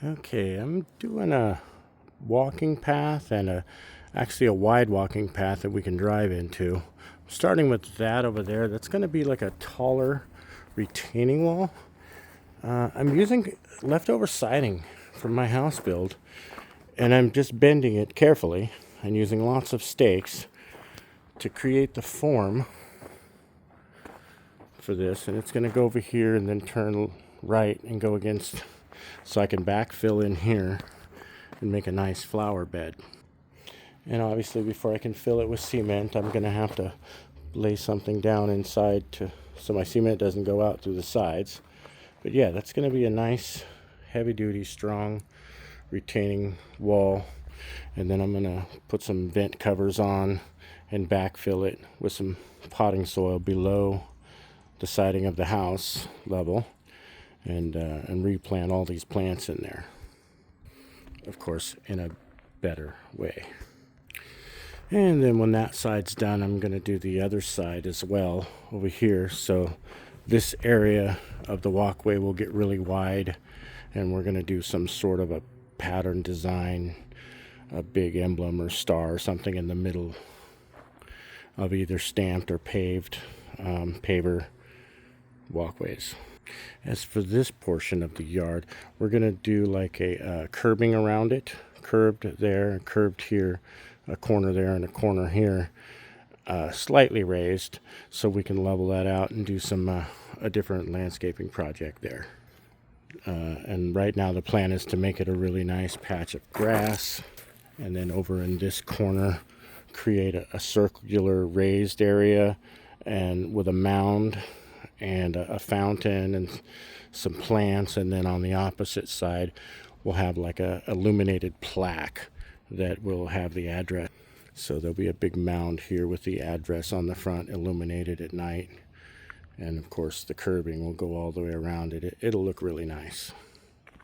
Okay, I'm doing a walking path and actually a wide walking path that we can drive into. Starting with that over there, that's going to be like a taller retaining wall. I'm using leftover siding from my house build, and I'm just bending it carefully and using lots of stakes to create the form for this. And it's going to go over here and then turn right and go against, so I can backfill in here and make a nice flower bed. And obviously before I can fill it with cement, I'm going to have to lay something down inside so my cement doesn't go out through the sides. But yeah, that's going to be a nice heavy duty strong retaining wall. And then I'm going to put some vent covers on and backfill it with some potting soil below the siding of the house level, and replant all these plants in there, of course in a better way. And then when that side's done, I'm going to do the other side as well over here. So this area of the walkway will get really wide, and we're going to do some sort of a pattern design, a big emblem or star or something in the middle of either stamped or paved paver walkways. As for this portion of the yard, we're going to do like a curbing around it, curved there, curved here, a corner there and a corner here, slightly raised, so we can level that out and do some a different landscaping project there. And right now the plan is to make it a really nice patch of grass, and then over in this corner create a circular raised area and with a mound and a fountain and some plants. And then on the opposite side we'll have like a illuminated plaque that will have the address. So there'll be a big mound here with the address on the front, illuminated at night. And of course the curbing will go all the way around it. It'll look really nice.